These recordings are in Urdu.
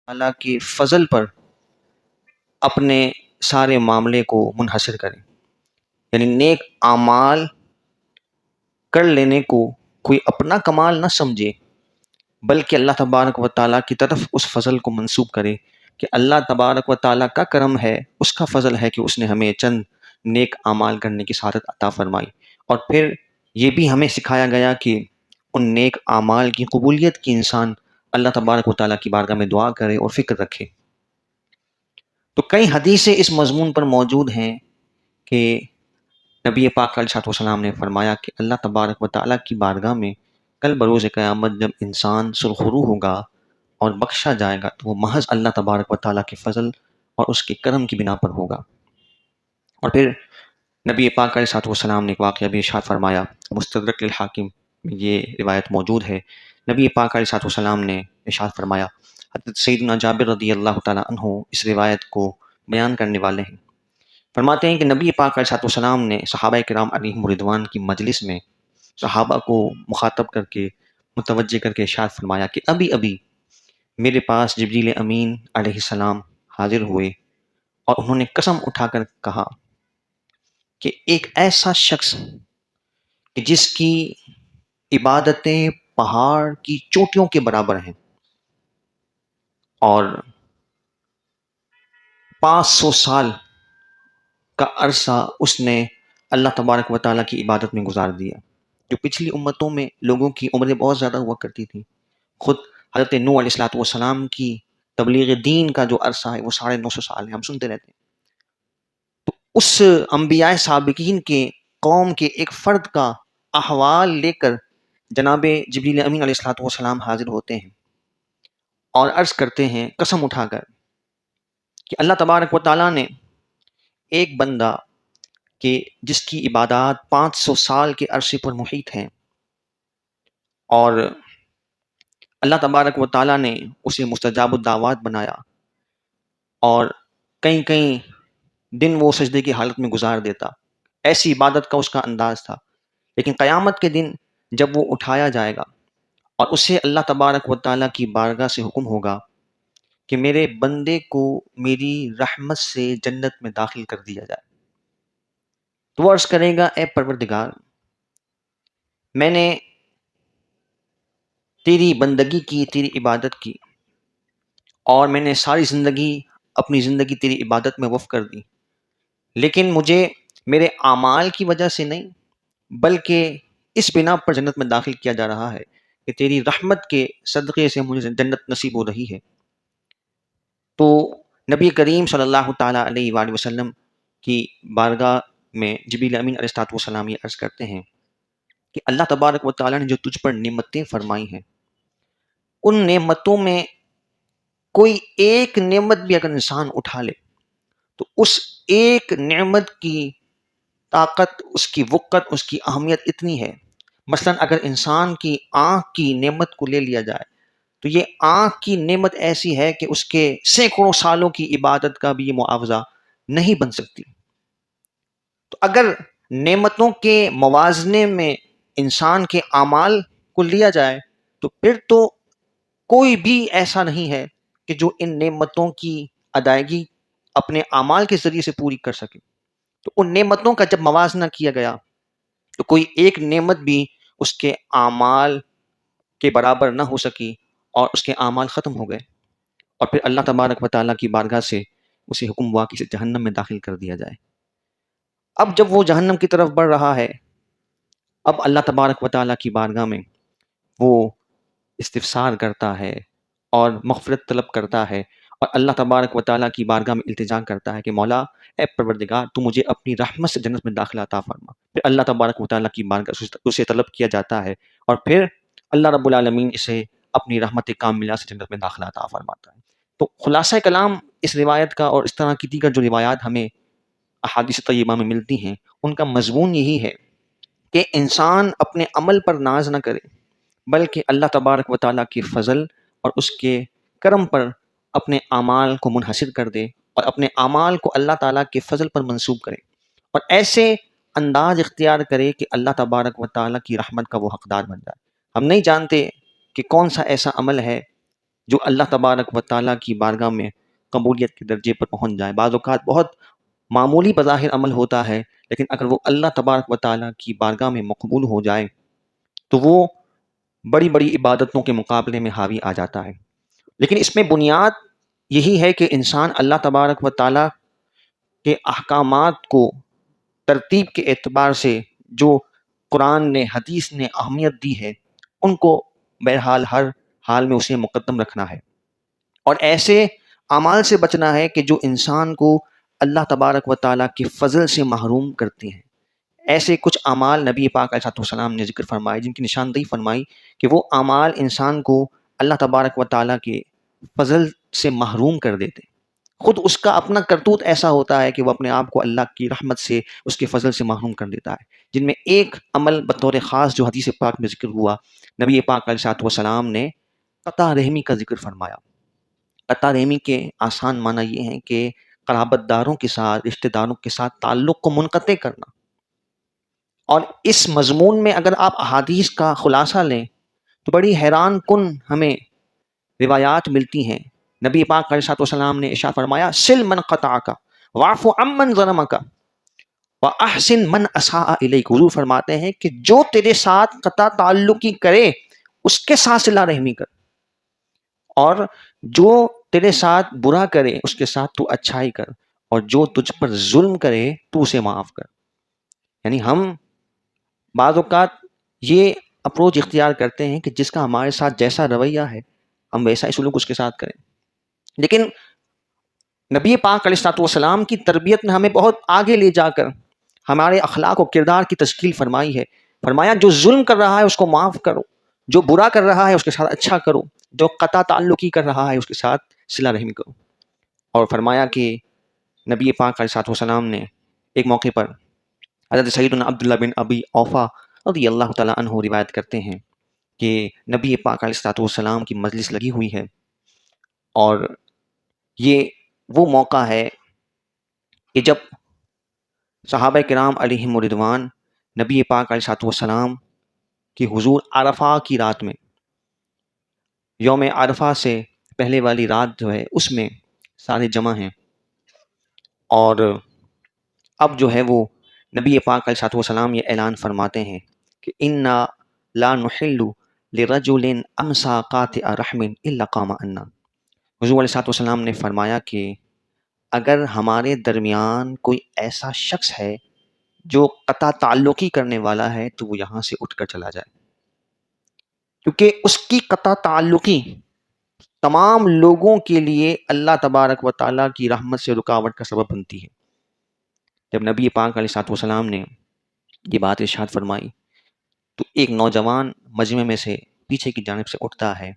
تعالیٰ کے فضل پر اپنے سارے معاملے کو منحصر کریں، یعنی نیک اعمال کر لینے کو کوئی اپنا کمال نہ سمجھے، بلکہ اللہ تبارک و تعالیٰ کی طرف اس فضل کو منسوب کرے کہ اللہ تبارک و تعالیٰ کا کرم ہے، اس کا فضل ہے کہ اس نے ہمیں چند نیک اعمال کرنے کی سعادت عطا فرمائی۔ اور پھر یہ بھی ہمیں سکھایا گیا کہ ان نیک اعمال کی قبولیت کی انسان اللہ تبارک و تعالیٰ کی بارگاہ میں دعا کرے اور فکر رکھے۔ تو کئی حدیثیں اس مضمون پر موجود ہیں کہ نبی پاک علیہ السلام نے فرمایا کہ اللہ تبارک و تعالیٰ کی بارگاہ میں کل بروز قیامت جب انسان سرخرو ہوگا اور بخشا جائے گا تو وہ محض اللہ تبارک و تعالیٰ کے فضل اور اس کے کرم کی بنا پر ہوگا۔ اور پھر نبی پاک علیہ السلام نے ایک واقعہ بھی ارشاد فرمایا، مستدرک للحاکم میں یہ روایت موجود ہے۔ نبی پاک علیہ السلام نے ارشاد فرمایا، حضرت سیدنا جابر رضی اللہ تعالیٰ عنہ اس روایت کو بیان کرنے والے ہیں، فرماتے ہیں کہ نبی پاک علیہ السلام نے صحابہ کرام علیہم رضوان کی مجلس میں صحابہ کو مخاطب کر کے متوجہ کر کے ارشاد فرمایا کہ ابھی ابھی میرے پاس جبریل امین علیہ السلام حاضر ہوئے اور انہوں نے قسم اٹھا کر کہا کہ ایک ایسا شخص کہ جس کی عبادتیں پہاڑ کی چوٹیوں کے برابر ہیں اور 500 سال کا عرصہ اس نے اللہ تبارک و تعالیٰ کی عبادت میں گزار دیا۔ جو پچھلی امتوں میں لوگوں کی عمریں بہت زیادہ ہوا کرتی تھیں، خود حضرت نوح علیہ السلام کی تبلیغ دین کا جو عرصہ ہے وہ 950 سال ہے، ہم سنتے رہتے ہیں۔ تو اس انبیاء سابقین کے قوم کے ایک فرد کا احوال لے کر جناب جبریل امین علیہ السلام حاضر ہوتے ہیں اور عرض کرتے ہیں قسم اٹھا کر کہ اللہ تبارک و تعالیٰ نے ایک بندہ کہ جس کی عبادات 500 سال کے عرصے پر محیط ہیں اور اللہ تبارک و تعالیٰ نے اسے مستجاب الدعوات بنایا اور کئی کئی دن وہ سجدے کی حالت میں گزار دیتا، ایسی عبادت کا اس کا انداز تھا، لیکن قیامت کے دن جب وہ اٹھایا جائے گا اور اسے اللہ تبارک و تعالیٰ کی بارگاہ سے حکم ہوگا کہ میرے بندے کو میری رحمت سے جنت میں داخل کر دیا جائے، تو وہ عرض کرے گا اے پروردگار، میں نے تیری بندگی کی، تیری عبادت کی، اور میں نے ساری اپنی زندگی تیری عبادت میں وقف کر دی، لیکن مجھے میرے اعمال کی وجہ سے نہیں بلکہ اس بنا پر جنت میں داخل کیا جا رہا ہے کہ تیری رحمت کے صدقے سے مجھے جنت نصیب ہو رہی ہے۔ تو نبی کریم صلی اللہ تعالیٰ علیہ وآلہ وسلم کی بارگاہ میں جبریل امین علیہ السلام یہ عرض کرتے ہیں کہ اللہ تبارک و تعالیٰ نے جو تجھ پر نعمتیں فرمائی ہیں، ان نعمتوں میں کوئی ایک نعمت بھی اگر انسان اٹھا لے تو اس ایک نعمت کی طاقت، اس کی وقت، اس کی اہمیت اتنی ہے۔ مثلا اگر انسان کی آنکھ کی نعمت کو لے لیا جائے تو یہ آنکھ کی نعمت ایسی ہے کہ اس کے سینکڑوں سالوں کی عبادت کا بھی یہ معاوضہ نہیں بن سکتی۔ تو اگر نعمتوں کے موازنے میں انسان کے اعمال کو لیا جائے تو پھر تو کوئی بھی ایسا نہیں ہے کہ جو ان نعمتوں کی ادائیگی اپنے اعمال کے ذریعے سے پوری کر سکے۔ تو ان نعمتوں کا جب موازنہ کیا گیا تو کوئی ایک نعمت بھی اس کے اعمال کے برابر نہ ہو سکی اور اس کے اعمال ختم ہو گئے، اور پھر اللہ تبارک و تعالیٰ کی بارگاہ سے اسے حکم ہوا کہ اسے جہنم میں داخل کر دیا جائے۔ اب جب وہ جہنم کی طرف بڑھ رہا ہے، اب اللہ تبارک و تعالیٰ کی بارگاہ میں وہ استفسار کرتا ہے اور مغفرت طلب کرتا ہے اور اللہ تبارک و تعالیٰ کی بارگاہ میں التجا کرتا ہے کہ مولا اے پروردگار، تو مجھے اپنی رحمت سے جنت میں داخلہ عطا فرما۔ پھر اللہ تبارک و تعالیٰ کی بارگاہ اسے طلب کیا جاتا ہے اور پھر اللہ رب العالمین اسے اپنی رحمت کاملہ سے جنت میں داخلہ عطا فرماتا ہے۔ تو خلاصہ کلام اس روایت کا اور اس طرح کی دیگر جو روایات ہمیں احادیث طیبہ میں ملتی ہیں، ان کا مضمون یہی ہے کہ انسان اپنے عمل پر ناز نہ کرے بلکہ اللہ تبارک و تعالیٰ کے فضل اور اس کے کرم پر اپنے اعمال کو منحصر کر دے اور اپنے اعمال کو اللہ تعالیٰ کے فضل پر منسوب کرے اور ایسے انداز اختیار کرے کہ اللہ تبارک و تعالیٰ کی رحمت کا وہ حقدار بن جائے۔ ہم نہیں جانتے کہ کون سا ایسا عمل ہے جو اللہ تبارک و تعالیٰ کی بارگاہ میں قبولیت کے درجے پر پہنچ جائے. بعض اوقات بہت معمولی بظاہر عمل ہوتا ہے، لیکن اگر وہ اللہ تبارک و تعالیٰ کی بارگاہ میں مقبول ہو جائے تو وہ بڑی بڑی عبادتوں کے مقابلے میں حاوی آ جاتا ہے. لیکن اس میں بنیاد یہی ہے کہ انسان اللہ تبارک و تعالیٰ کے احکامات کو ترتیب کے اعتبار سے جو قرآن نے، حدیث نے اہمیت دی ہے، ان کو بہرحال ہر حال میں اسے مقدم رکھنا ہے، اور ایسے اعمال سے بچنا ہے کہ جو انسان کو اللہ تبارک و تعالیٰ کے فضل سے محروم کرتے ہیں. ایسے کچھ اعمال نبی پاک علیہ السلام نے ذکر فرمائے، جن کی نشاندہی فرمائی کہ وہ اعمال انسان کو اللہ تبارک و تعالیٰ کے فضل سے محروم کر دیتے ہیں. خود اس کا اپنا کرتوت ایسا ہوتا ہے کہ وہ اپنے آپ کو اللہ کی رحمت سے، اس کے فضل سے محروم کر دیتا ہے. جن میں ایک عمل بطور خاص جو حدیث پاک میں ذکر ہوا، نبی پاک علیہ السلام نے قطع رحمی کا ذکر فرمایا. قطع رحمی کے آسان معنی یہ ہیں کہ قرابت داروں کے ساتھ، رشتہ داروں کے ساتھ تعلق کو منقطع کرنا. اور اس مضمون میں اگر آپ احادیث کا خلاصہ لیں تو بڑی حیران کن ہمیں روایات ملتی ہیں. نبی پاک علیہ السلام نے ارشاد فرمایا، سل من قطعک واعف عمن ظلمک واحسن من اساء الیک. حضور فرماتے ہیں کہ جو تیرے ساتھ قطع تعلقی کرے اس کے ساتھ صلہ رحمی کر، اور جو تیرے ساتھ برا کرے اس کے ساتھ تو اچھائی کر، اور جو تجھ پر ظلم کرے تو اسے معاف کر. یعنی ہم بعض اوقات یہ اپروچ اختیار کرتے ہیں کہ جس کا ہمارے ساتھ جیسا رویہ ہے ہم ویسا ہی سلوک اس کے ساتھ کریں. لیکن نبی پاک علیہ السلام کی تربیت میں ہمیں بہت آگے لے جا کر ہمارے اخلاق و کردار کی تشکیل فرمائی ہے. فرمایا جو ظلم کر رہا ہے اس کو معاف کرو، جو برا کر رہا ہے اس کے ساتھ اچھا کرو، جو قطع تعلقی کر رہا ہے اس کے ساتھ صلہ رحمی کرو. اور فرمایا کہ نبی پاک علیہ السلام نے ایک موقع پر حضرت سیدنا عبداللہ بن ابی اوفا رضی اللہ تعالیٰ عنہ روایت کرتے ہیں کہ نبی پاک علیہ السلام کی مجلس لگی ہوئی ہے، اور یہ وہ موقع ہے کہ جب صحابہ کرام علیہم رضوان نبی پاک علیہ السلام کی حضور عرفہ کی رات میں، یوم عرفہ سے پہلے والی رات جو ہے اس میں سارے جمع ہیں. اور اب جو ہے وہ نبی پاک علیہ السلام یہ اعلان فرماتے ہیں کہ انا لا نحل لرجل امسا قاطع رحم الا قام عنا. حضور علیہ السلام نے فرمایا کہ اگر ہمارے درمیان کوئی ایسا شخص ہے جو قطع تعلقی کرنے والا ہے تو وہ یہاں سے اٹھ کر چلا جائے، کیونکہ اس کی قطع تعلقی تمام لوگوں کے لیے اللہ تبارک و تعالیٰ کی رحمت سے رکاوٹ کا سبب بنتی ہے. جب نبی پاک علیہ السلام نے یہ بات ارشاد فرمائی تو ایک نوجوان مجمع میں سے پیچھے کی جانب سے اٹھتا ہے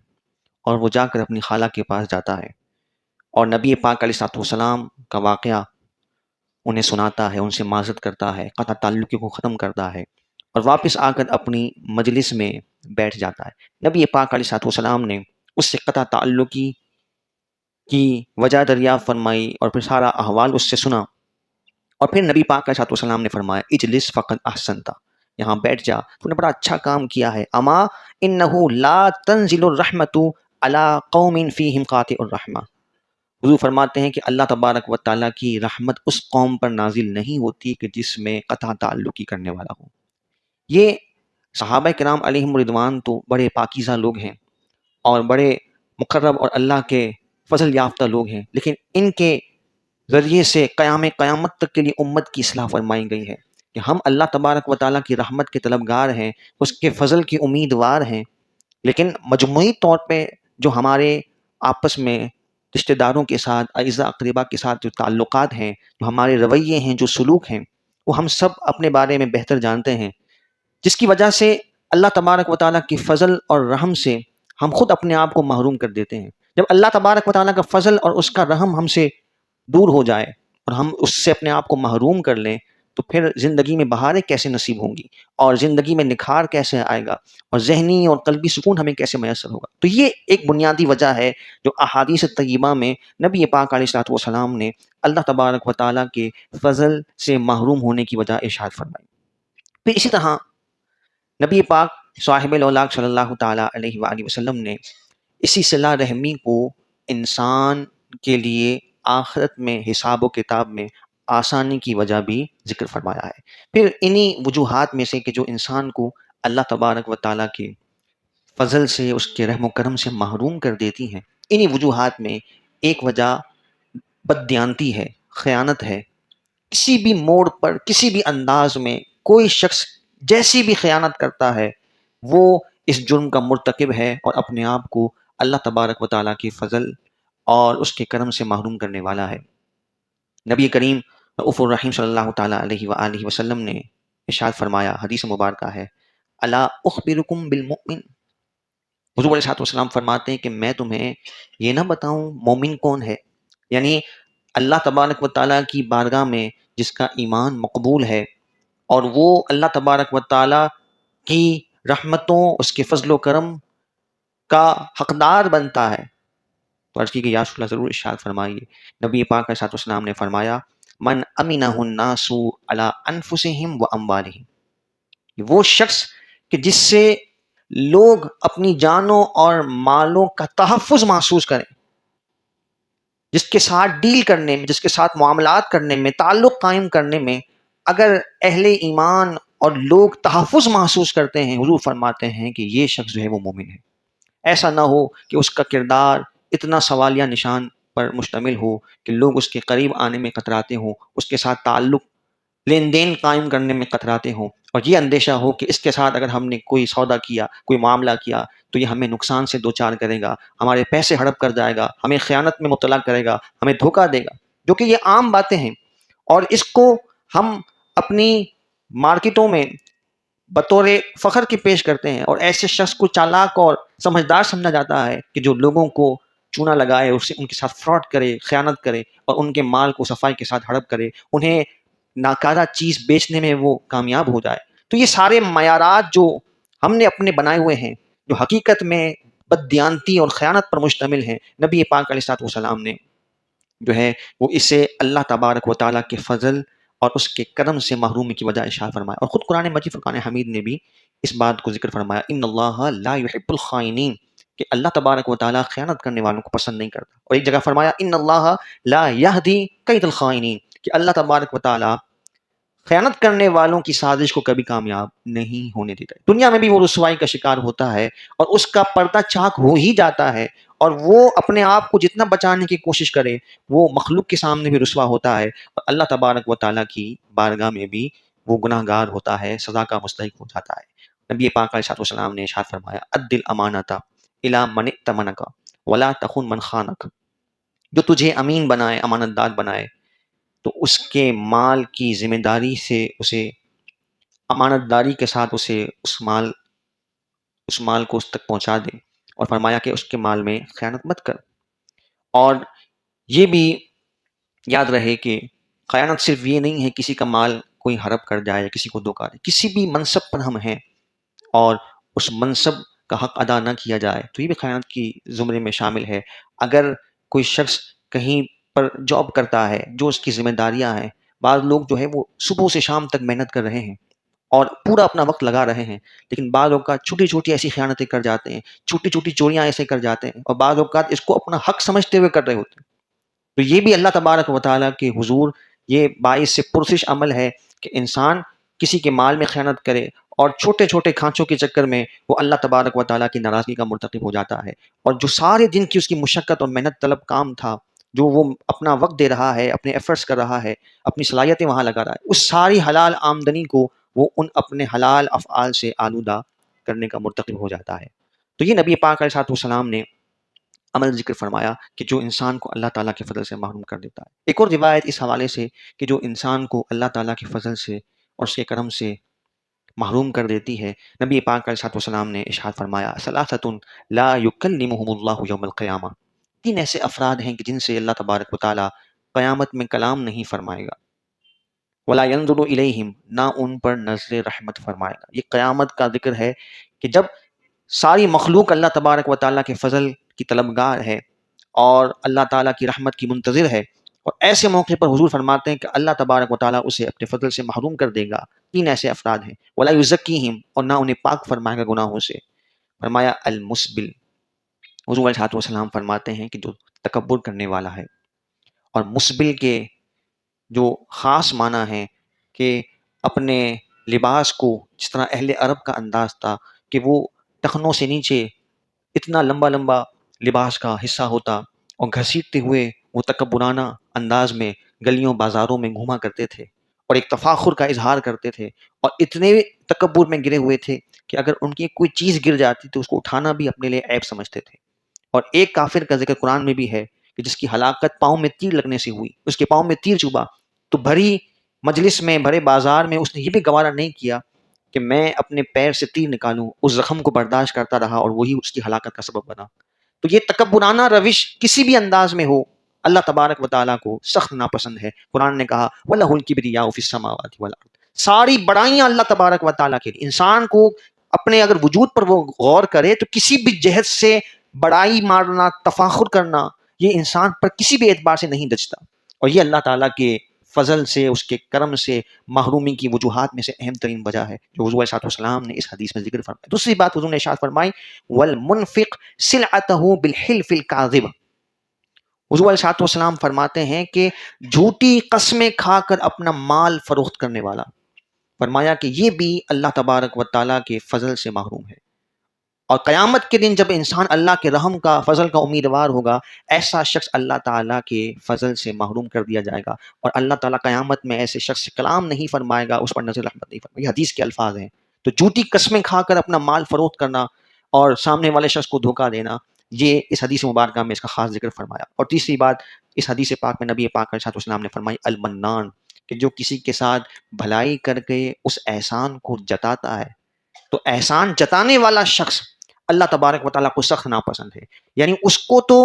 اور وہ جا کر اپنی خالہ کے پاس جاتا ہے، اور نبی پاک علیہ السلام کا واقعہ انہیں سناتا ہے، ان سے معذرت کرتا ہے، قطع تعلقی کو ختم کرتا ہے، اور واپس آ کر اپنی مجلس میں بیٹھ جاتا ہے. نبی پاک علیہ السلام نے اس سے قطع تعلقی کی وجہ دریافت فرمائی اور پھر سارا احوال اس سے سنا، اور پھر نبی پاک علیہ السلام نے فرمایا اجلس فقد احسنتا، یہاں بیٹھ جا، تو نے بڑا اچھا کام کیا ہے. اما انہ لا تنزل الرحمت علی قوم فیہم قاطع الرحمہ. حضور فرماتے ہیں کہ اللہ تبارک و تعالیٰ کی رحمت اس قوم پر نازل نہیں ہوتی کہ جس میں قطع تعلقی کرنے والا ہو. یہ صحابہ کرام علیہم رضوان تو بڑے پاکیزہ لوگ ہیں اور بڑے مقرب اور اللہ کے فضل یافتہ لوگ ہیں، لیکن ان کے ذریعے سے قیامت تک کے لیے امت کی اصلاح فرمائی گئی ہے کہ ہم اللہ تبارک و تعالیٰ کی رحمت کے طلبگار ہیں، اس کے فضل کی امیدوار ہیں، لیکن مجموعی طور پہ جو ہمارے آپس میں رشتہ داروں کے ساتھ، اعزاء اقربا کے ساتھ جو تعلقات ہیں، جو ہمارے رویے ہیں، جو سلوک ہیں، وہ ہم سب اپنے بارے میں بہتر جانتے ہیں، جس کی وجہ سے اللہ تبارک و تعالیٰ کی فضل اور رحم سے ہم خود اپنے آپ کو محروم کر دیتے ہیں. جب اللہ تبارک و تعالیٰ کا فضل اور اس کا رحم ہم سے دور ہو جائے اور ہم اس سے اپنے آپ کو محروم کر لیں تو پھر زندگی میں بہاریں کیسے نصیب ہوں گی، اور زندگی میں نکھار کیسے آئے گا، اور ذہنی اور قلبی سکون ہمیں کیسے میسر ہوگا. تو یہ ایک بنیادی وجہ ہے جو احادیث طیبہ میں نبی پاک علیہ السلام نے اللہ تبارک و تعالیٰ کے فضل سے محروم ہونے کی وجہ ارشاد فرمائی. پھر اسی طرح نبی پاک صاحب الاولاق صلی اللہ تعالیٰ علیہ وآلہ وسلم نے اسی صلہ رحمی کو انسان کے لیے آخرت میں حساب و کتاب میں آسانی کی وجہ بھی ذکر فرمایا ہے۔ پھر انہی وجوہات میں سے کہ جو انسان کو اللہ تبارک و تعالیٰ کے فضل سے، اس کے رحم و کرم سے محروم کر دیتی ہیں، انہی وجوہات میں ایک وجہ بددیانتی ہے، خیانت ہے۔ کسی بھی موڑ پر، کسی بھی انداز میں کوئی شخص جیسی بھی خیانت کرتا ہے، وہ اس جرم کا مرتکب ہے اور اپنے آپ کو اللہ تبارک و تعالیٰ کی فضل اور اس کے کرم سے محروم کرنے والا ہے۔ نبی کریم رؤوف الرحیم صلی اللہ تعالیٰ علیہ وآلہ وسلم نے ارشاد فرمایا، حدیث مبارکہ ہے، الا اخبرکم بالمؤمن، حضور علیہ الصلوۃ والسلام فرماتے ہیں کہ میں تمہیں یہ نہ بتاؤں مومن کون ہے، یعنی اللہ تبارک و تعالیٰ کی بارگاہ میں جس کا ایمان مقبول ہے اور وہ اللہ تبارک و تعالیٰ کی رحمتوں، اس کے فضل و کرم کا حقدار بنتا ہے۔ تو عرض کی کہ یا رسول اللہ ضرور ارشاد فرمائیے۔ نبی پاک علیہ الصلوۃ والسلام نے فرمایا، من امنہ الناس علی انفسہم و اموالہم، وہ شخص کہ جس سے لوگ اپنی جانوں اور مالوں کا تحفظ محسوس کریں، جس کے ساتھ ڈیل کرنے میں، جس کے ساتھ معاملات کرنے میں، تعلق قائم کرنے میں اگر اہل ایمان اور لوگ تحفظ محسوس کرتے ہیں، حضور فرماتے ہیں کہ یہ شخص جو ہے وہ مومن ہے۔ ایسا نہ ہو کہ اس کا کردار اتنا سوالیہ نشان پر مشتمل ہو کہ لوگ اس کے قریب آنے میں کتراتے ہوں، اس کے ساتھ تعلق لین دین قائم کرنے میں کتراتے ہوں، اور یہ اندیشہ ہو کہ اس کے ساتھ اگر ہم نے کوئی سودا کیا، کوئی معاملہ کیا تو یہ ہمیں نقصان سے دوچار کرے گا، ہمارے پیسے ہڑپ کر جائے گا، ہمیں خیانت میں مبتلا کرے گا، ہمیں دھوکہ دے گا، جو کہ یہ عام باتیں ہیں، اور اس کو ہم اپنی مارکیٹوں میں بطور فخر کی پیش کرتے ہیں، اور ایسے شخص کو چالاک اور سمجھدار سمجھا جاتا ہے کہ جو لوگوں کو چونا لگائے، اسے ان کے ساتھ فراڈ کرے، خیانت کرے اور ان کے مال کو صفائی کے ساتھ ہڑپ کرے، انہیں ناکارہ چیز بیچنے میں وہ کامیاب ہو جائے۔ تو یہ سارے معیارات جو ہم نے اپنے بنائے ہوئے ہیں، جو حقیقت میں بددیانتی اور خیانت پر مشتمل ہیں، نبی پاک علیہ الصلوۃ والسلام نے جو ہے وہ اسے اللہ تبارک و تعالیٰ کے فضل اور اس کے کرم سے محرومی کی وجہ اشارہ فرمایا۔ اور خود قرآن مجید فرقان حمید نے بھی اس بات کو ذکر فرمایا، ان اللہ لا يحب الخائنین، کہ اللہ تبارک و تعالیٰ خیانت کرنے والوں کو پسند نہیں کرتا۔ اور ایک جگہ فرمایا، ان اللہ لا يهدي کید الخائنین، کہ اللہ تبارک و تعالیٰ خیانت کرنے والوں کی سازش کو کبھی کامیاب نہیں ہونے دیتا ہے۔ دنیا میں بھی وہ رسوائی کا شکار ہوتا ہے اور اس کا پردہ چاک ہو ہی جاتا ہے، اور وہ اپنے آپ کو جتنا بچانے کی کوشش کرے وہ مخلوق کے سامنے بھی رسوا ہوتا ہے، اور اللہ تبارک و تعالیٰ کی بارگاہ میں بھی وہ گناہ گار ہوتا ہے، سزا کا مستحق ہو جاتا ہے۔ نبی پاک علیہ السلام نے ارشاد فرمایا، ادِ الامانۃ الی من ائتمنک ولا تخن من خانک، جو تجھے امین بنائے، امانت دار بنائے، تو اس کے مال کی ذمہ داری سے اسے امانت داری کے ساتھ اسے اس مال کو اس تک پہنچا دے، اور فرمایا کہ اس کے مال میں خیانت مت کر۔ اور یہ بھی یاد رہے کہ خیانت صرف یہ نہیں ہے کسی کا مال کوئی ہڑپ کر جائے یا کسی کو دھوکا دے، کسی بھی منصب پر ہم ہیں اور اس منصب کا حق ادا نہ کیا جائے تو یہ بھی خیانت کی زمرے میں شامل ہے۔ اگر کوئی شخص کہیں پر جاب کرتا ہے، جو اس کی ذمہ داریاں ہیں، بعض لوگ جو ہے وہ صبح سے شام تک محنت کر رہے ہیں اور پورا اپنا وقت لگا رہے ہیں، لیکن بعض اوقات چھوٹی چھوٹی ایسی خیانتیں کر جاتے ہیں، چھوٹی چھوٹی چوریاں ایسے کر جاتے ہیں، اور بعض اوقات اس کو اپنا حق سمجھتے ہوئے کر رہے ہوتے ہیں۔ تو یہ بھی اللہ تبارک و تعالیٰ کے حضور یہ باعث سے پرسش عمل ہے کہ انسان کسی کے مال میں خیانت کرے اور چھوٹے چھوٹے کھانچوں کے چکر میں وہ اللہ تبارک و تعالیٰ کی ناراضگی کا مرتکب ہو جاتا ہے، اور جو سارے دن کی اس کی مشقت اور محنت طلب کام تھا، جو وہ اپنا وقت دے رہا ہے، اپنے ایفرٹس کر رہا ہے، اپنی صلاحیتیں وہاں لگا رہا ہے، اس ساری حلال آمدنی کو وہ ان اپنے حلال افعال سے آلودہ کرنے کا مرتکب ہو جاتا ہے۔ تو یہ نبی پاک علیہ السلام نے عمل ذکر فرمایا کہ جو انسان کو اللہ تعالیٰ کے فضل سے محروم کر دیتا ہے۔ ایک اور روایت اس حوالے سے کہ جو انسان کو اللہ تعالیٰ کے فضل سے اور اس کے کرم سے محروم کر دیتی ہے، نبی پاک علیہ السلام نے ارشاد فرمایا، ثلاثۃ لا یکلمہم اللہ یوم القیامہ، تین ایسے افراد ہیں کہ جن سے اللہ تبارک و تعالیٰ قیامت میں کلام نہیں فرمائے گا، ولا ینظر الیہم، نہ ان پر نظر رحمت فرمائے گا۔ یہ قیامت کا ذکر ہے کہ جب ساری مخلوق اللہ تبارک و تعالیٰ کے فضل کی طلبگار ہے اور اللہ تعالیٰ کی رحمت کی منتظر ہے، اور ایسے موقع پر حضور فرماتے ہیں کہ اللہ تبارک و تعالیٰ اسے اپنے فضل سے محروم کر دے گا۔ تین ایسے افراد ہیں، ولا یزکیہم، اور نہ انہیں پاک فرمائے گا گناہوں سے۔ فرمایا المسبل، حضور علیہ السلام فرماتے ہیں کہ جو تکبر کرنے والا ہے، اور مسبل کے جو خاص معنی ہے کہ اپنے لباس کو، جس طرح اہل عرب کا انداز تھا کہ وہ ٹخنوں سے نیچے اتنا لمبا لمبا لباس کا حصہ ہوتا، اور گھسیٹتے ہوئے وہ تکبرانہ انداز میں گلیوں بازاروں میں گھوما کرتے تھے، اور ایک تفاخر کا اظہار کرتے تھے، اور اتنے تکبر میں گرے ہوئے تھے کہ اگر ان کی کوئی چیز گر جاتی تو اس کو اٹھانا بھی اپنے لیے عیب سمجھتے تھے۔ اور ایک کافر کا ذکر قرآن میں بھی ہے کہ جس کی ہلاکت پاؤں میں تیر لگنے سے ہوئی، اس کے پاؤں میں تیر چبھا، تو بھری مجلس میں، بھرے بازار میں اس نے یہ بھی گوارا نہیں کیا کہ میں اپنے پیر سے تیر نکالوں، اس زخم کو برداشت کرتا رہا، اور وہی اس کی ہلاکت کا سبب بنا۔ تو یہ تکبرانہ روش کسی بھی انداز میں ہو، اللہ تبارک و تعالیٰ کو سخت ناپسند ہے۔ قرآن نے کہا وَلَهُ الْكِبْرِيَاءُ فِي السَّمَاوَاتِ وَالْأَرْضِ، ساری بڑائیاں اللہ تبارک و تعالیٰ کے لیے۔ انسان کو اپنے اگر وجود پر وہ غور کرے تو کسی بھی جہت سے بڑائی مارنا، تفاخر کرنا، یہ انسان پر کسی بھی اعتبار سے نہیں جچتا، اور یہ اللہ تعالیٰ کے فضل سے، اس کے کرم سے محرومی کی وجوہات میں سے اہم ترین وجہ ہے جو حضور علیہ السلام نے اس حدیث میں ذکر فرمایا۔ دوسری بات حضور نے ارشاد فرمائی والمنفق سلعته بالحلف الكاذب، حضور علیہ السلام فرماتے ہیں کہ جھوٹی قسمیں کھا کر اپنا مال فروخت کرنے والا، فرمایا کہ یہ بھی اللہ تبارک و تعالیٰ کے فضل سے محروم ہے، اور قیامت کے دن جب انسان اللہ کے رحم کا، فضل کا امیدوار ہوگا، ایسا شخص اللہ تعالیٰ کے فضل سے محروم کر دیا جائے گا، اور اللہ تعالیٰ قیامت میں ایسے شخص سے کلام نہیں فرمائے گا، اس پر نظر رحمت نہیں فرمائے گا۔ یہ حدیث کے الفاظ ہیں۔ تو جھوٹی قسمیں کھا کر اپنا مال فروخت کرنا اور سامنے والے شخص کو دھوکہ دینا، یہ اس حدیث مبارکہ میں اس کا خاص ذکر فرمایا۔ اور تیسری بات اس حدیث پاک میں نبی پاک علیہ السلام نے فرمائی المنان، کہ جو کسی کے ساتھ بھلائی کر کے اس احسان کو جتاتا ہے، تو احسان جتانے والا شخص اللہ تبارک و تعالیٰ کو سخت ناپسند ہے۔ یعنی اس کو تو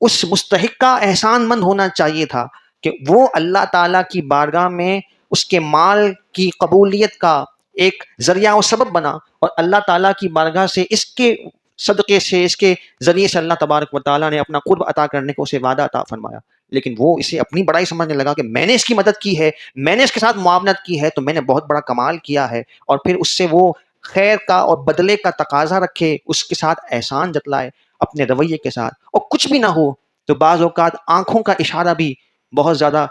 اس مستحق کا احسان مند ہونا چاہیے تھا کہ وہ اللہ تعالیٰ کی بارگاہ میں اس کے مال کی قبولیت کا ایک ذریعہ و سبب بنا، اور اللہ تعالیٰ کی بارگاہ سے اس کے صدقے سے، اس کے ذریعے سے اللہ تبارک و تعالیٰ نے اپنا قرب عطا کرنے کو اسے وعدہ عطا فرمایا، لیکن وہ اسے اپنی بڑائی سمجھنے لگا کہ میں نے اس کی مدد کی ہے، میں نے اس کے ساتھ معاونت کی ہے، تو میں نے بہت بڑا کمال کیا ہے، اور پھر اس سے وہ خیر کا اور بدلے کا تقاضا رکھے، اس کے ساتھ احسان جتلائے اپنے رویے کے ساتھ، اور کچھ بھی نہ ہو تو بعض اوقات آنکھوں کا اشارہ بھی بہت زیادہ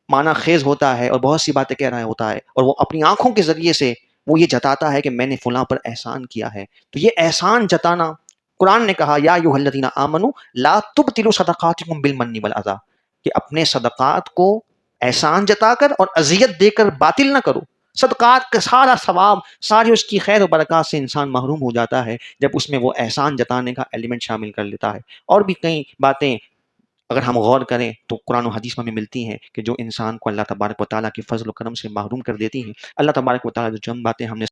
معنی خیز ہوتا ہے، اور بہت سی باتیں کہہ رہا ہوتا ہے، اور وہ اپنی آنکھوں کے ذریعے سے وہ یہ جتاتا ہے کہ میں نے فلاں پر احسان کیا ہے۔ تو یہ احسان جتانا، قرآن نے کہا یا ایھا الذین آمنوا لا تبطلوا صدقاتکم بالمن والاذی، کہ اپنے صدقات کو احسان جتا کر اور اذیت دے کر باطل نہ کرو۔ صدقات کا سارا ثواب، ساری اس کی خیر و برکات سے انسان محروم ہو جاتا ہے جب اس میں وہ احسان جتانے کا ایلیمنٹ شامل کر لیتا ہے۔ اور بھی کئی باتیں اگر ہم غور کریں تو قرآن و حدیث میں ہمیں ملتی ہیں کہ جو انسان کو اللہ تبارک و تعالیٰ کے فضل و کرم سے محروم کر دیتی ہیں۔ اللہ تبارک و تعالیٰ جو چند باتیں ہم نے